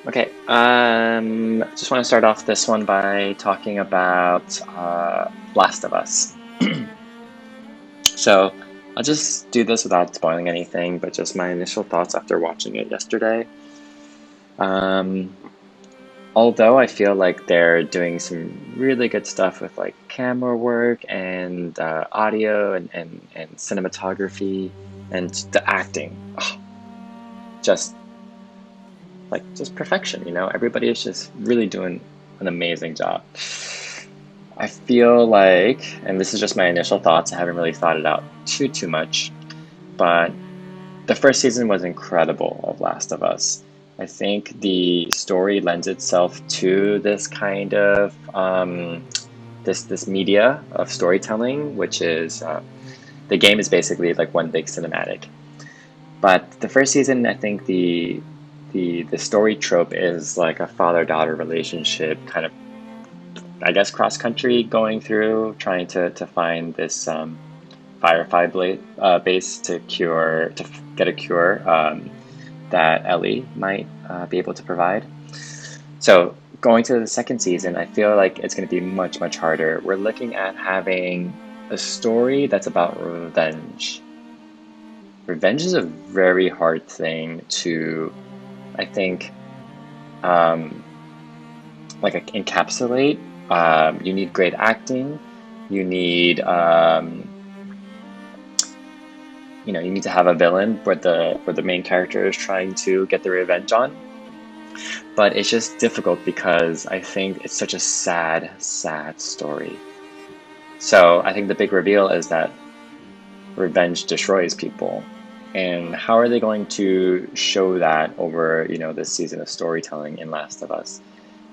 Okay, just want to start off this one by talking about Last of Us. So I'll just do this without spoiling anything, but just my initial thoughts after watching it yesterday. Um, Although I feel like they're doing some really good stuff with like camera work and audio and cinematography and the acting, just just perfection, Everybody is just really doing an amazing job. I feel like, and this is just my initial thoughts, I haven't really thought it out too much, but the first season was incredible of Last of Us. I think the story lends itself to this kind of this media of storytelling, which is the game is basically like one big cinematic. But the first season, I think the story trope is like a father-daughter relationship, kind of, I guess, cross country going through trying to find this firefly blade base to get a cure that Ellie might be able to provide. So going to the second season, I feel like it's going to be much harder. We're looking at having a story that's about revenge. Revenge is a very hard thing to, I think, um, encapsulate. You need great acting. You need, you need to have a villain where the main character is trying to get the revenge on. But it's just difficult because I think it's such a sad story. So I think the big reveal is that revenge destroys people. And how are they going to show that over, this season of storytelling in Last of Us?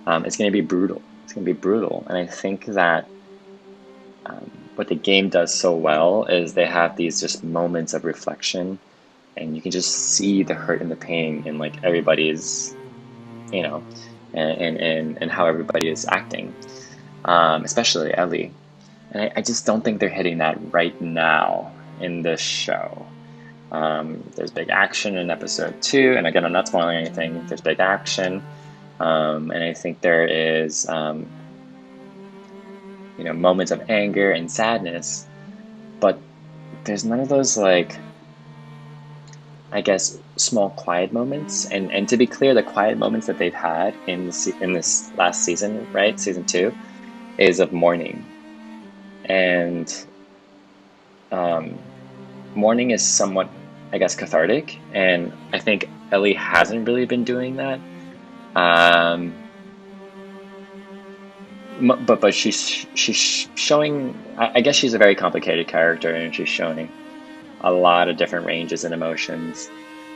It's going to be brutal. It's going to be brutal. And I think that what the game does so well is they have these just moments of reflection, and you can just see the hurt and the pain in like everybody's, you know, and how everybody is acting, especially Ellie. And I just don't think they're hitting that right now in this show. There's big action in episode 2, and again, I'm not spoiling anything. There's big action, and I think there is, moments of anger and sadness, but there's none of those like, I guess, small quiet moments. And to be clear, the quiet moments that they've had in this last season, right, season 2, is of mourning, and um, mourning is somewhat, I guess, cathartic, and I think Ellie hasn't really been doing that. Um, but she's showing. I guess she's a very complicated character, and she's showing a lot of different ranges and emotions.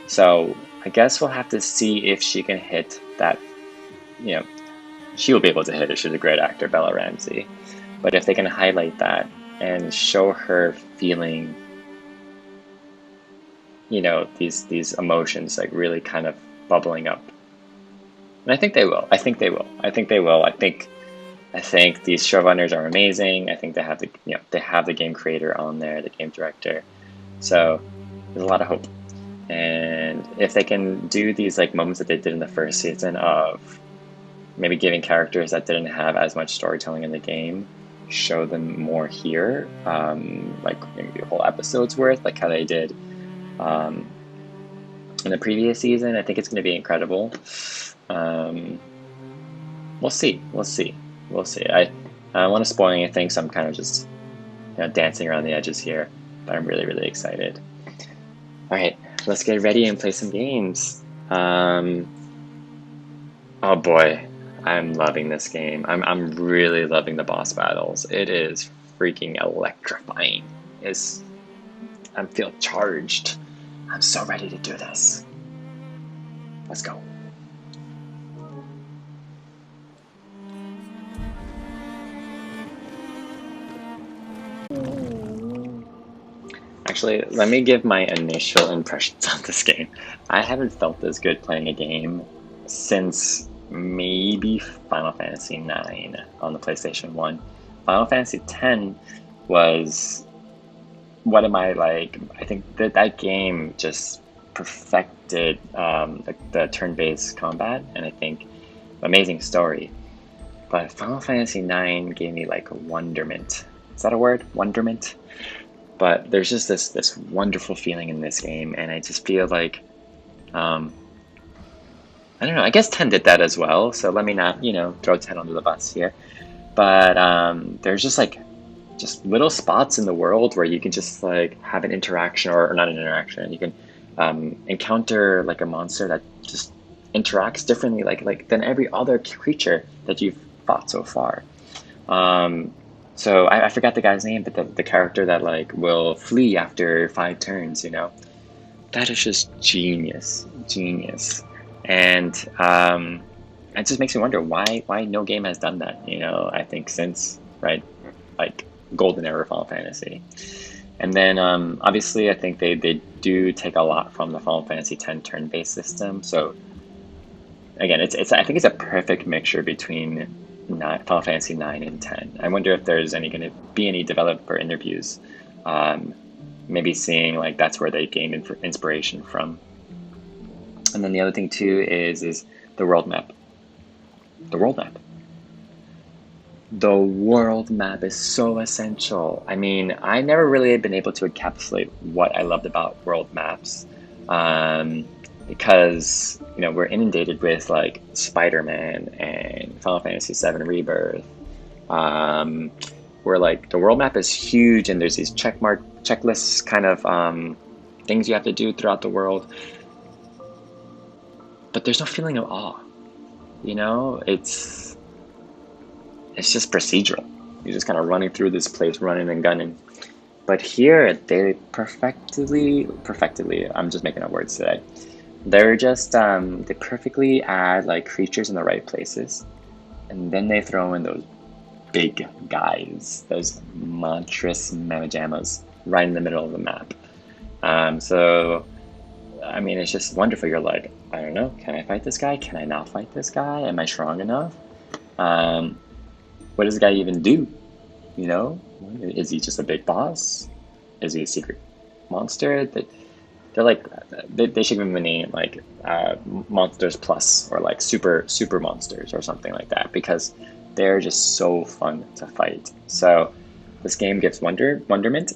So I guess we'll have to see if she can hit that. You know, she will be able to hit it. She's a great actor, Bella Ramsey. But if they can highlight that and show her feeling, these emotions like really kind of bubbling up, and I think they will. I think they will. I think they will. I think these showrunners are amazing. I think they have the game creator on there, the game director. So there's a lot of hope. And if they can do these like moments that they did in the first season of maybe giving characters that didn't have as much storytelling in the game, show them more here, like maybe a whole episode's worth, like how they did um, in the previous season, I think it's going to be incredible. Um, we'll see. We'll see. We'll see. I don't want to spoil anything, so I'm kind of just dancing around the edges here, but I'm really excited. All right, let's get ready and play some games. Oh boy, I'm loving this game. I'm really loving the boss battles. It is freaking electrifying. It's I feel charged. I'm so ready to do this. Let's go. Actually, let me give my initial impressions on this game. I haven't felt this good playing a game since maybe Final Fantasy IX on the PlayStation 1. Final Fantasy X was, what am I like? I think that game just perfected the turn-based combat, and I think amazing story. But Final Fantasy IX gave me like wonderment. Is that a word? Wonderment? But there's just this wonderful feeling in this game, and I just feel like I don't know. I guess 10 did that as well, so let me not, throw 10 under the bus here. But there's just little spots in the world where you can just like have an interaction, or not an interaction. You can encounter like a monster that just interacts differently, like than every other creature that you've fought so far. So I forgot the guy's name, but the character that like will flee after 5 turns, that is just genius, genius. And it just makes me wonder why no game has done that. I think since, right, like golden era Final Fantasy. And then obviously I think they do take a lot from the Final Fantasy X turn-based system. So again, I think it's a perfect mixture between Final Fantasy 9 and 10. I wonder if there's going to be any developer interviews, maybe seeing like that's where they gain inspiration from. And then the other thing too is the world map. The world map. The world map is so essential. I mean, I never really been able to encapsulate what I loved about world maps, because we're inundated with like Spider-Man and Final Fantasy VII Rebirth, where like the world map is huge and there's these checklists kind of things you have to do throughout the world, but there's no feeling of awe. It's just procedural. You're just kind of running through this place, running and gunning. But here, they perfectly, I'm just making up words today. They're just, they perfectly add like creatures in the right places. And then they throw in those big guys, those monstrous mamajamas right in the middle of the map. So, I mean, it's just wonderful. You're like, I don't know, can I fight this guy? Can I not fight this guy? Am I strong enough? What does the guy even do? Is he just a big boss? Is he a secret monster? They're like, they should give him a name like Monsters Plus, or like super monsters or something like that, because they're just so fun to fight. So this game gives wonderment.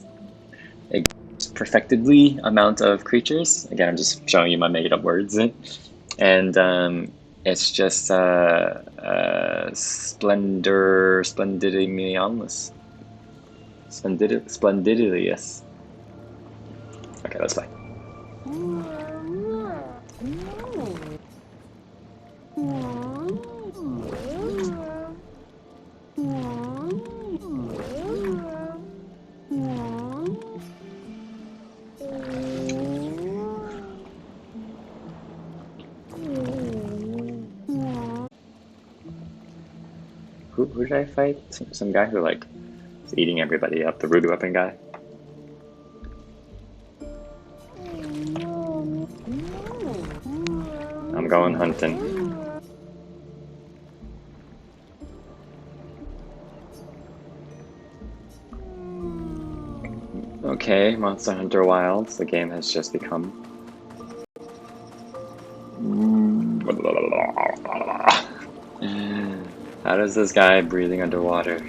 It gives perfectedly amount of creatures. Again, I'm just showing you my made up words. And it's just splendidilious. Okay, let's play. Who did I fight? Some guy who like is eating everybody up, the voodoo weapon guy. I'm going hunting. Okay, Monster Hunter Wilds, the game has just become. How does this guy breathing underwater?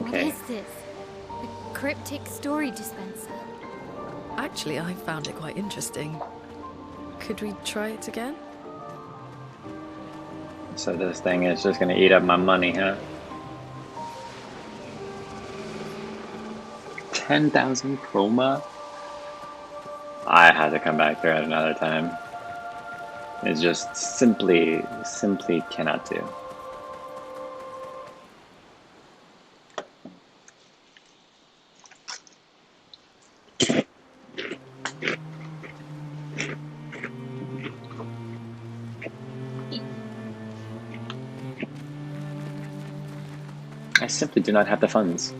What is this? A cryptic story dispenser. Actually, I found it quite interesting. Could we try it again? So this thing is just gonna eat up my money, huh? 10,000 chroma? I had to come back there at another time. It's just simply cannot do. simply do not have the funds.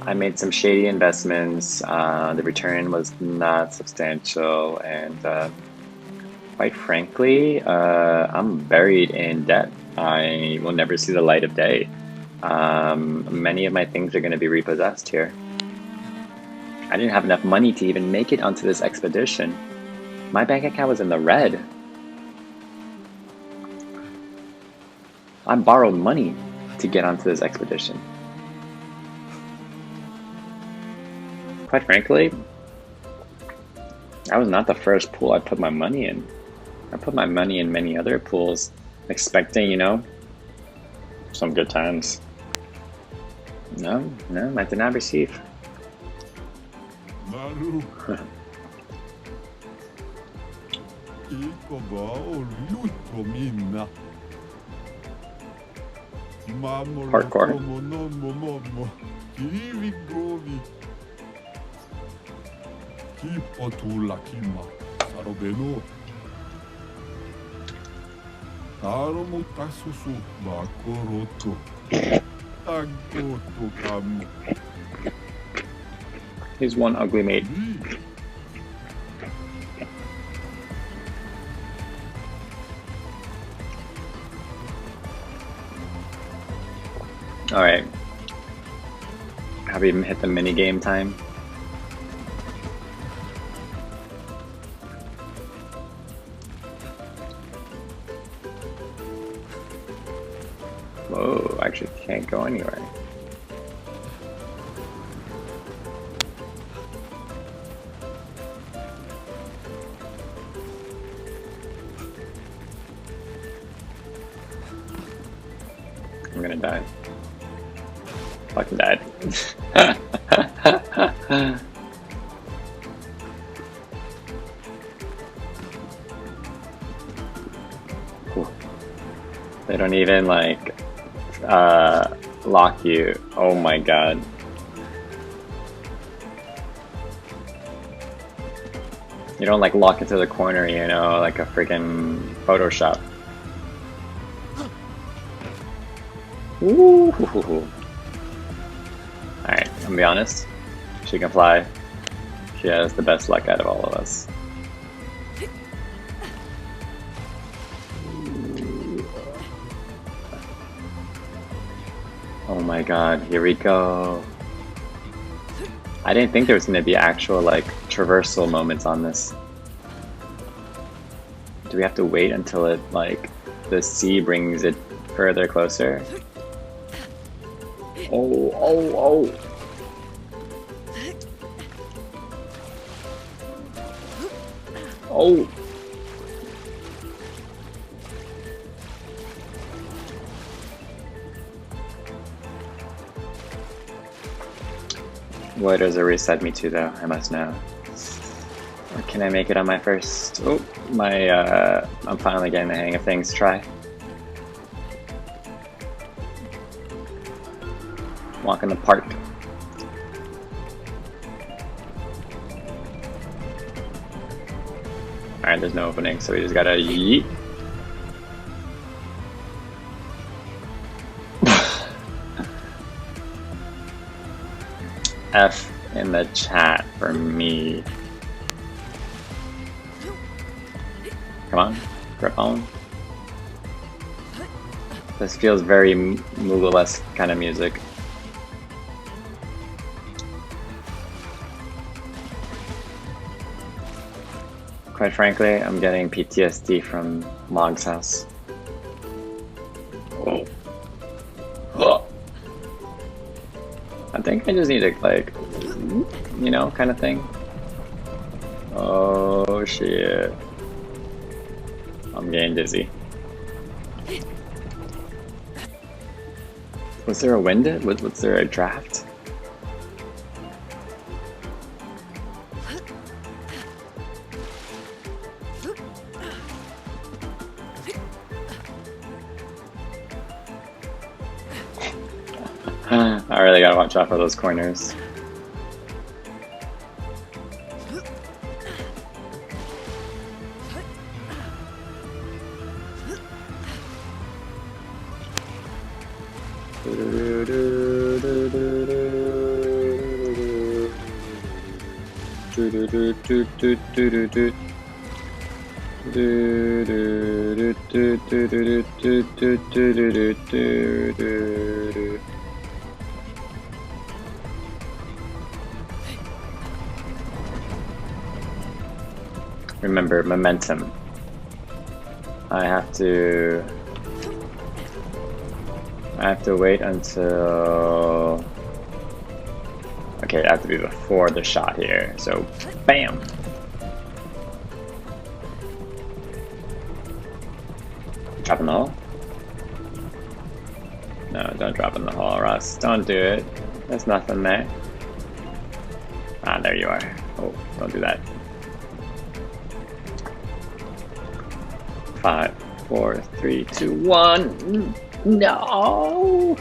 I made some shady investments. The return was not substantial, and quite frankly, I'm buried in debt. I will never see the light of day. Many of my things are going to be repossessed here. I didn't have enough money to even make it onto this expedition. My bank account was in the red. I borrowed money to get onto this expedition. Quite frankly, that was not the first pool I put my money in. I put my money in many other pools, expecting, you know, some good times. No, I did not receive. Maru. Iko ba o luto minna. Mamo Hardcore. Momo. Kiwi govi. Kipo tula kima. Sarobeno. Taro mo tasusu bakoroto. Tagoto kamo. He's one ugly maid. Alright. Have we even hit the mini game time? Whoa, I actually can't go anywhere. I'm gonna die. Fucking died. Cool. They don't even like lock you. Oh my god. You don't like lock into the corner, you know, like a freaking Photoshop. Ooh. Alright, I'm gonna be honest. She can fly. She has the best luck out of all of us. Oh my god, here we go. I didn't think there was gonna be actual like traversal moments on this. Do we have to wait until it like the sea brings it further closer? Oh. Oh. Where does it reset me to though? I must know. Or can I make it on my first? Oh, I'm finally getting the hang of things. Try. Walk in the park. Alright, there's no opening, so we just gotta yeet. F in the chat for me. Come on, grip on. This feels very Moogle-esque kind of music. Quite frankly, I'm getting PTSD from Mog's house. Oh. Oh. I think I just need to, like, you know, kind of thing. Oh shit. I'm getting dizzy. Was there a wind? Was there a draft? I really gotta watch out for those corners. Remember, momentum. I have to wait until... Okay, I have to be before the shot here. So, bam! Drop in the hole? No, don't drop in the hole, Russ. Don't do it. There's nothing there. Ah, there you are. Oh, don't do that. 5, 4, 3, 2, 1. No!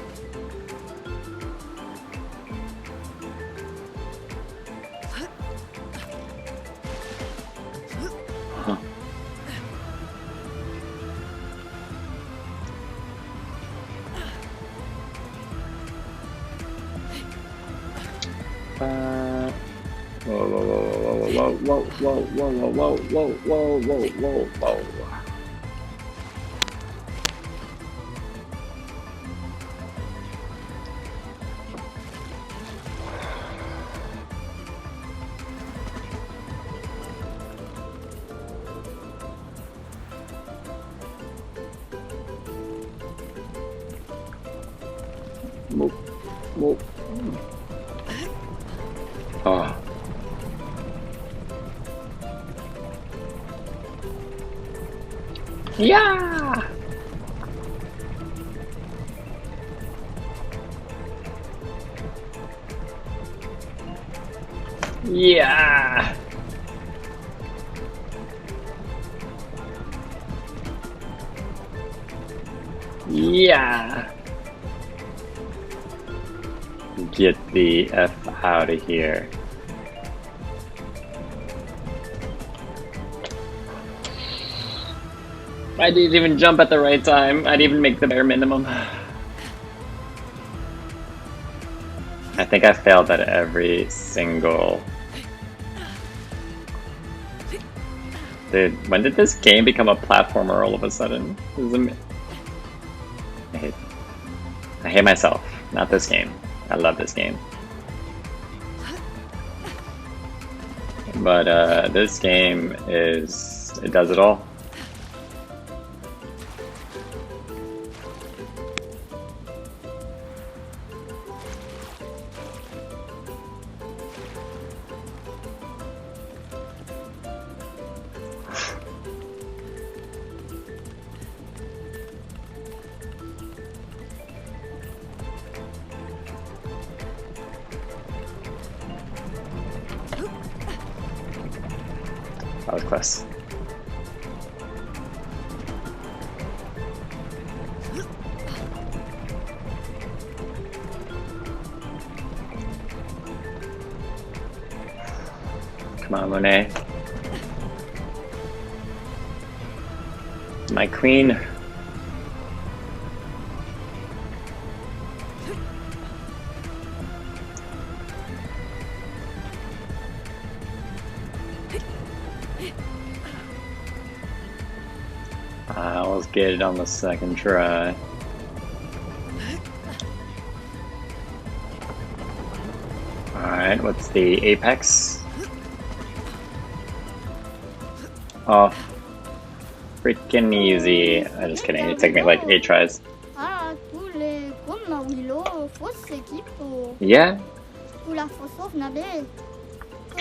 Huh. Whoa, whoa, whoa, whoa, whoa, whoa, whoa, whoa, whoa, whoa, whoa, whoa, whoa, whoa. Whoa, whoa. Oh. Yeah! Yeah! Yeah! Get the F out of here. I didn't even jump at the right time. I didn't even make the bare minimum. I think I failed at every single... Dude, when did this game become a platformer all of a sudden? This is I hate myself. Not this game. I love this game. But this game is... it does it all. That was close. Come on, Monet. My queen. I almost get it on the second try. Alright, what's the apex? Oh, freaking easy. I'm just kidding, it took me like 8 tries. Ah, tous les comme la Willow, fausse équipe. Yeah? Pour la fausse nabe.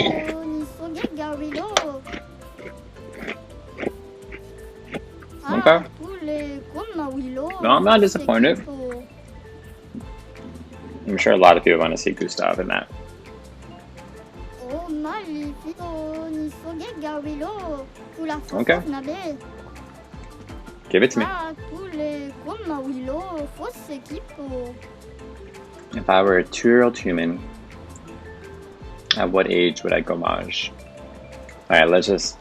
Oh, ni so get Garrido. Okay. Tous les comme la Willow. No, I'm not disappointed. I'm sure a lot of people want to see Gustav in that. Oh, magnifico, ni so get Garrido. Pour la Okay. fausse nabe. Give it to me. Ah, tous les comme la Willow, fausse équipe. If I were a 2-year-old human, at what age would I go mage? Alright, let's just...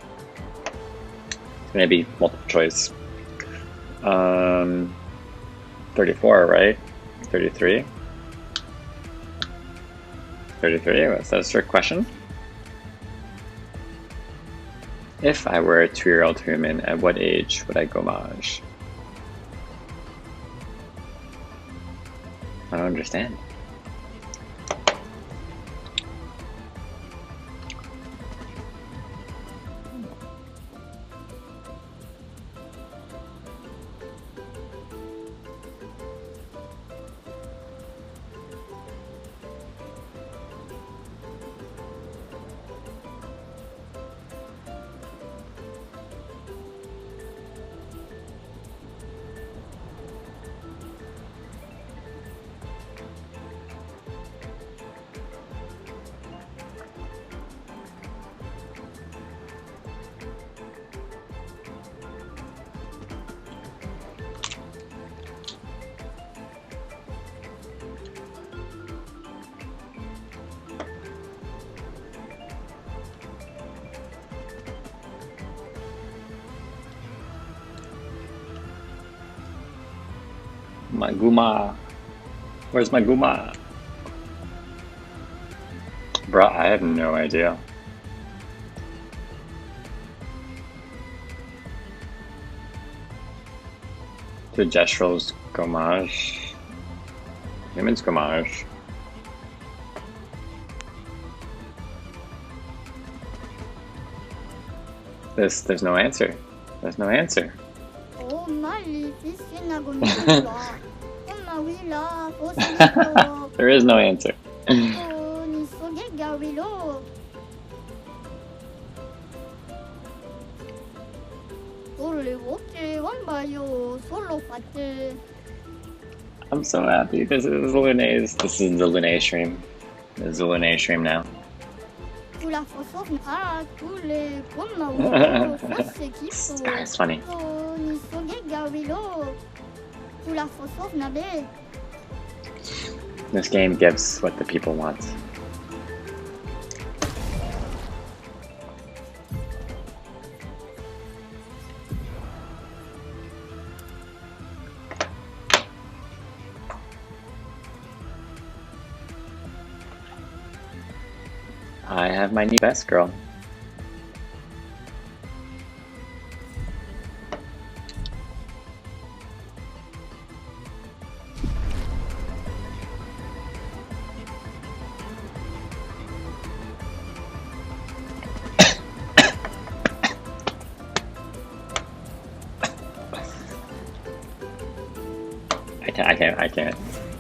maybe multiple choice. 34, right? 33? 33? Was that a trick question? If I were a 2-year-old human, at what age would I go mage? I don't understand. My Guma. Where's my Guma? Bruh, I have no idea. The Gestrals go mage. Humans go mage. There's no answer. There's no answer. Oh, maleficina gomila. Omawila, fosilito. There is no answer. Oh, nisogega wilo. Sole wote wambayo, solo fate. I'm so happy. This is Lunae's. This is the Lunae stream. This is the Lunae stream now. Tula fosof na tule komawo, fosekipo. It's funny. Oh, nisogega wilo. Tula fosof na be. This game gives what the people want. I have my new best girl.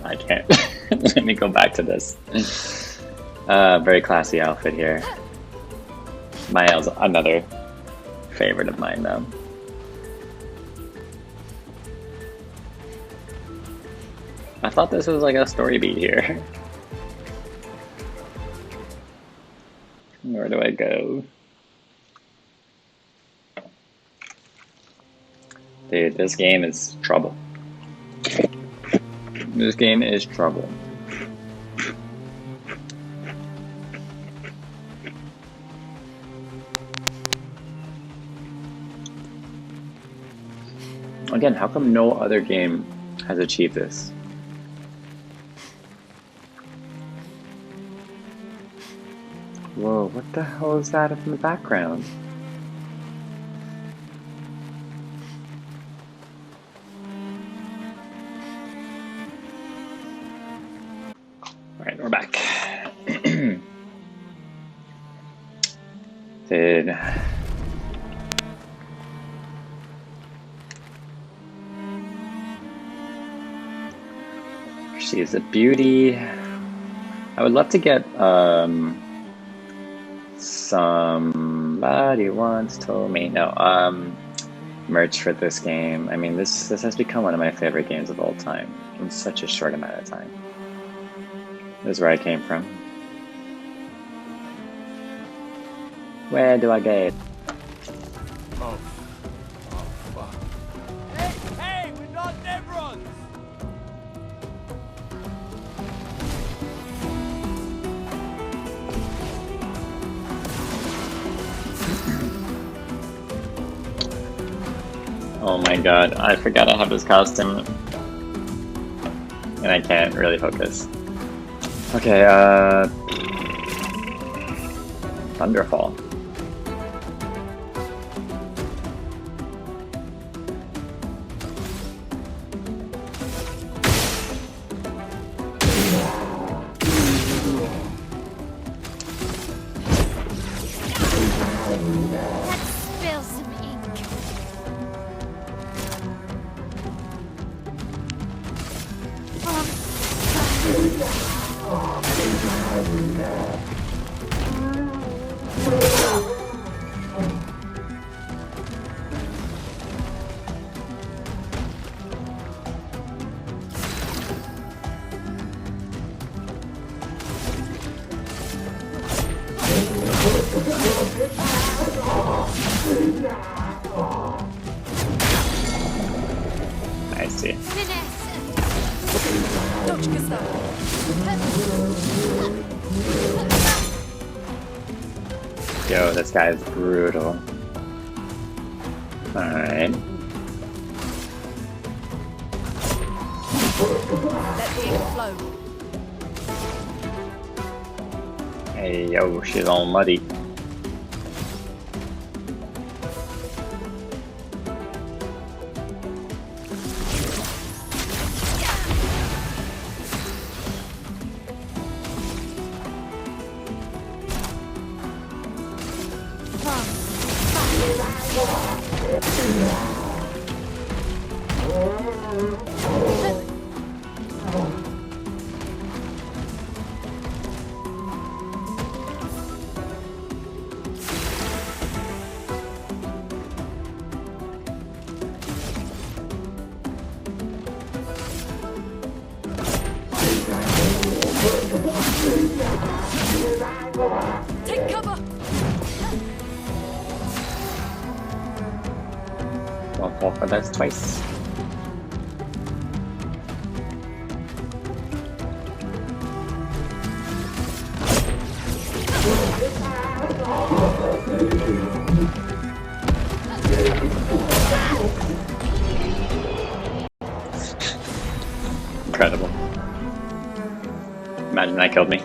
I can't. Let me go back to this. Very classy outfit here. Maya's another favorite of mine though. I thought this was like a story beat here. Where do I go? Dude, this game is trouble. This game is trouble. Again, how come no other game has achieved this? Whoa, what the hell is that in the background? Alright, we're back. She is a beauty. I would love to get somebody once told me merch for this game. I mean, this has become one of my favorite games of all time in such a short amount of time. This is where I came from. Where do I go? Oh, fuck. Hey, we're not Nevrons! Oh my god, I forgot I have this costume. and I can't really focus. Okay, Thunderfall. Let's spill some ink. I see. Finesse. Dodge Gustavo. Yo, this guy is brutal. Alright. Let the ink flow. Hey, yo, she's all muddy. Take cover. Don't fall for this twice. Incredible. Imagine that killed me.